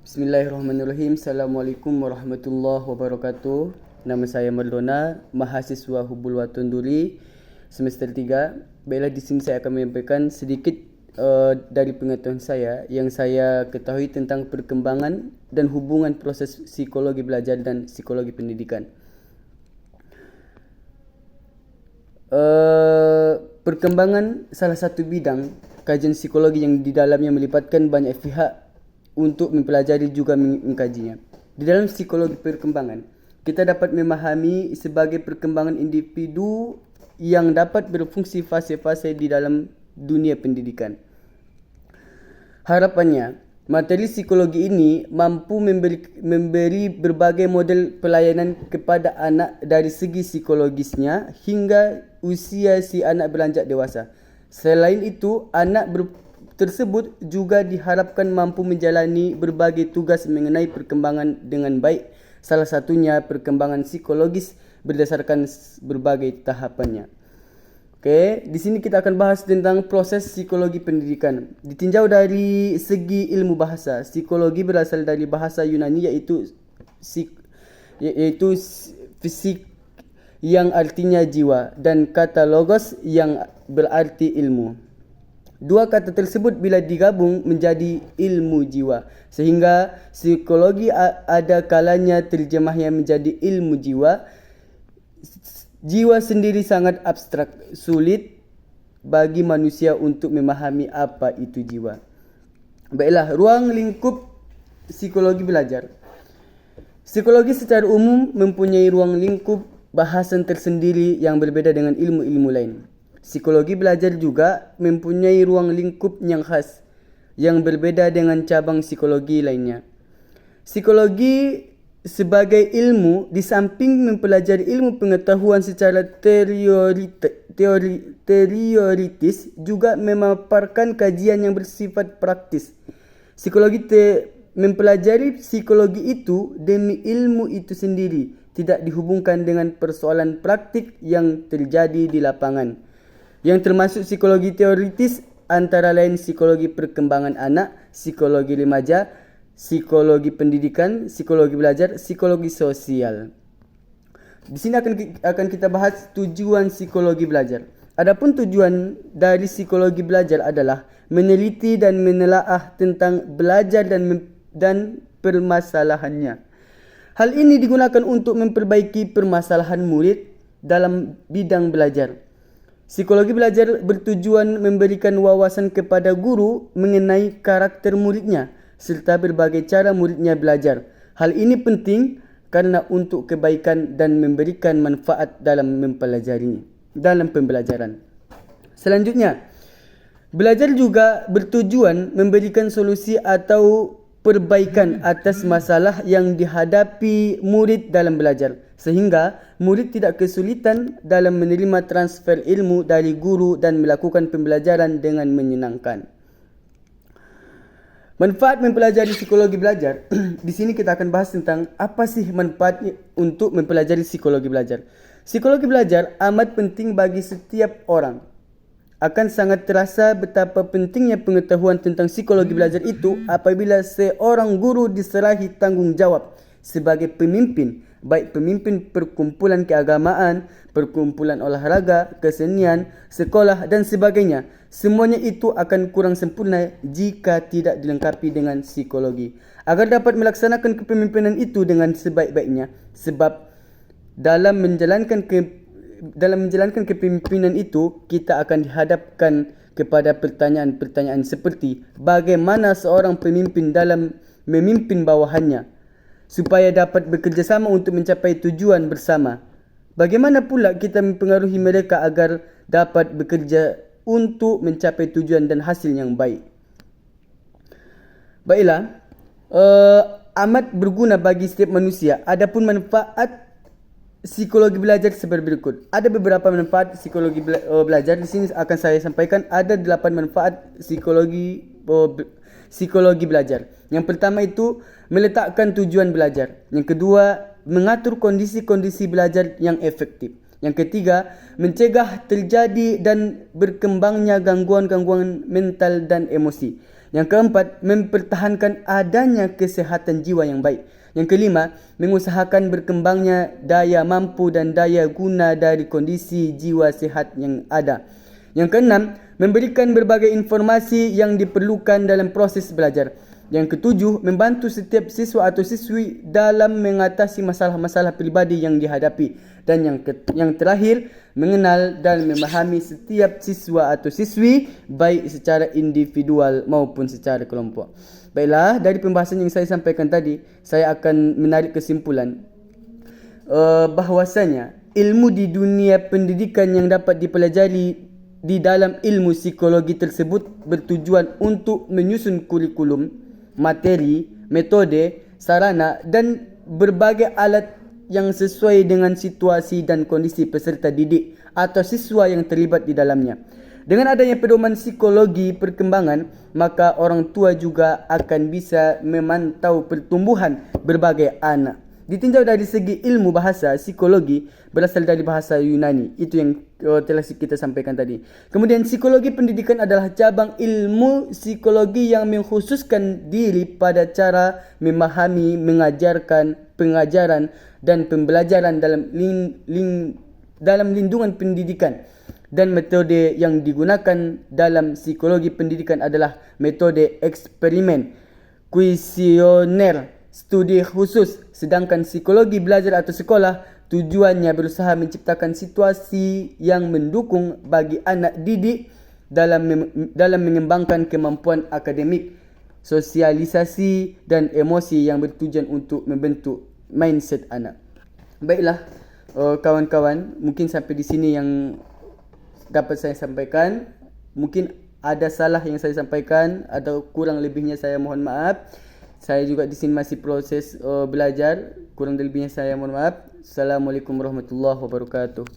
Bismillahirrahmanirrahim. Assalamualaikum warahmatullahi wabarakatuh. Nama saya Mardona, mahasiswa Hubul Watun Duri, semester 3. Baiklah, di sini saya akan menyampaikan sedikit dari pengetahuan saya yang saya ketahui tentang perkembangan dan hubungan proses psikologi belajar dan psikologi pendidikan. Perkembangan salah satu bidang kajian psikologi yang di dalamnya melibatkan banyak pihak untuk mempelajari juga mengkajinya. Di dalam psikologi perkembangan, kita dapat memahami sebagai perkembangan individu yang dapat berfungsi fase-fase di dalam dunia pendidikan. Harapannya, materi psikologi ini mampu memberi berbagai model pelayanan kepada anak dari segi psikologisnya hingga usia si anak beranjak dewasa. Selain itu, anak tersebut juga diharapkan mampu menjalani berbagai tugas mengenai perkembangan dengan baik, salah satunya perkembangan psikologis berdasarkan berbagai tahapannya. Oke, di sini kita akan bahas tentang proses psikologi pendidikan. Ditinjau dari segi ilmu bahasa, psikologi berasal dari bahasa Yunani yaitu fisik yang artinya jiwa dan kata logos yang berarti ilmu. Dua kata tersebut bila digabung menjadi ilmu jiwa, sehingga psikologi ada kalanya terjemahnya menjadi ilmu jiwa. Jiwa sendiri sangat abstrak, sulit bagi manusia untuk memahami apa itu jiwa. Baiklah, ruang lingkup psikologi belajar. Psikologi secara umum mempunyai ruang lingkup bahasan tersendiri yang berbeda dengan ilmu-ilmu lain. Psikologi belajar juga mempunyai ruang lingkup yang khas, yang berbeda dengan cabang psikologi lainnya. Psikologi sebagai ilmu, di samping mempelajari ilmu pengetahuan secara teoritis, juga memaparkan kajian yang bersifat praktis. Psikologi mempelajari psikologi itu demi ilmu itu sendiri, tidak dihubungkan dengan persoalan praktik yang terjadi di lapangan, yang termasuk psikologi teoritis antara lain psikologi perkembangan anak, psikologi remaja, psikologi pendidikan, psikologi belajar, psikologi sosial. Di sini akan kita bahas tujuan psikologi belajar. Adapun tujuan dari psikologi belajar adalah meneliti dan menelaah tentang belajar dan permasalahannya. Hal ini digunakan untuk memperbaiki permasalahan murid dalam bidang belajar. Psikologi belajar bertujuan memberikan wawasan kepada guru mengenai karakter muridnya serta berbagai cara muridnya belajar. Hal ini penting karena untuk kebaikan dan memberikan manfaat dalam pembelajaran. Selanjutnya, belajar juga bertujuan memberikan solusi atau perbaikan atas masalah yang dihadapi murid dalam belajar, sehingga murid tidak kesulitan dalam menerima transfer ilmu dari guru dan melakukan pembelajaran dengan menyenangkan. Manfaat mempelajari psikologi belajar. Di sini kita akan bahas tentang apa sih manfaatnya untuk mempelajari psikologi belajar. Psikologi belajar amat penting bagi setiap orang. Akan sangat terasa betapa pentingnya pengetahuan tentang psikologi belajar itu apabila seorang guru diserahi tanggung jawab sebagai pemimpin, baik pemimpin perkumpulan keagamaan, perkumpulan olahraga, kesenian, sekolah dan sebagainya. Semuanya itu akan kurang sempurna jika tidak dilengkapi dengan psikologi. Agar dapat melaksanakan kepemimpinan itu dengan sebaik-baiknya, sebab dalam menjalankan kepemimpinan itu, kita akan dihadapkan kepada pertanyaan-pertanyaan seperti bagaimana seorang pemimpin dalam memimpin bawahannya supaya dapat bekerjasama untuk mencapai tujuan bersama. Bagaimana pula kita mempengaruhi mereka agar dapat bekerja untuk mencapai tujuan dan hasil yang baik. Baiklah, amat berguna bagi setiap manusia. Adapun manfaat psikologi belajar seperti berikut. Ada beberapa manfaat psikologi belajar. Di sini akan saya sampaikan ada 8 manfaat psikologi belajar. Yang pertama itu meletakkan tujuan belajar. Yang kedua, mengatur kondisi-kondisi belajar yang efektif. Yang ketiga, mencegah terjadi dan berkembangnya gangguan-gangguan mental dan emosi. Yang keempat, mempertahankan adanya kesihatan jiwa yang baik. Yang kelima, mengusahakan berkembangnya daya mampu dan daya guna dari kondisi jiwa sihat yang ada. Yang keenam, memberikan berbagai informasi yang diperlukan dalam proses belajar. Yang ketujuh, membantu setiap siswa atau siswi dalam mengatasi masalah-masalah pribadi yang dihadapi. Dan yang terakhir, mengenal dan memahami setiap siswa atau siswi baik secara individual maupun secara kelompok. Baiklah, dari pembahasan yang saya sampaikan tadi, saya akan menarik kesimpulan bahwasanya ilmu di dunia pendidikan yang dapat dipelajari di dalam ilmu psikologi tersebut bertujuan untuk menyusun kurikulum, materi, metode, sarana dan berbagai alat yang sesuai dengan situasi dan kondisi peserta didik atau siswa yang terlibat di dalamnya. Dengan adanya pedoman psikologi perkembangan, maka orang tua juga akan bisa memantau pertumbuhan berbagai anak. Ditinjau dari segi ilmu bahasa, psikologi berasal dari bahasa Yunani. Itu yang telah kita sampaikan tadi. Kemudian psikologi pendidikan adalah cabang ilmu psikologi yang mengkhususkan diri pada cara memahami, mengajarkan, pengajaran dan pembelajaran dalam lindungan pendidikan. Dan metode yang digunakan dalam psikologi pendidikan adalah metode eksperimen, kuesioner, studi khusus. Sedangkan psikologi belajar atau sekolah tujuannya berusaha menciptakan situasi yang mendukung bagi anak didik dalam mengembangkan kemampuan akademik, sosialisasi dan emosi yang bertujuan untuk membentuk mindset anak. Baiklah kawan-kawan, mungkin sampai di sini yang dapat saya sampaikan. Mungkin ada salah yang saya sampaikan atau kurang lebihnya saya mohon maaf. Saya juga di sini masih proses belajar. Kurang lebihnya saya mohon maaf. Assalamualaikum warahmatullahi wabarakatuh.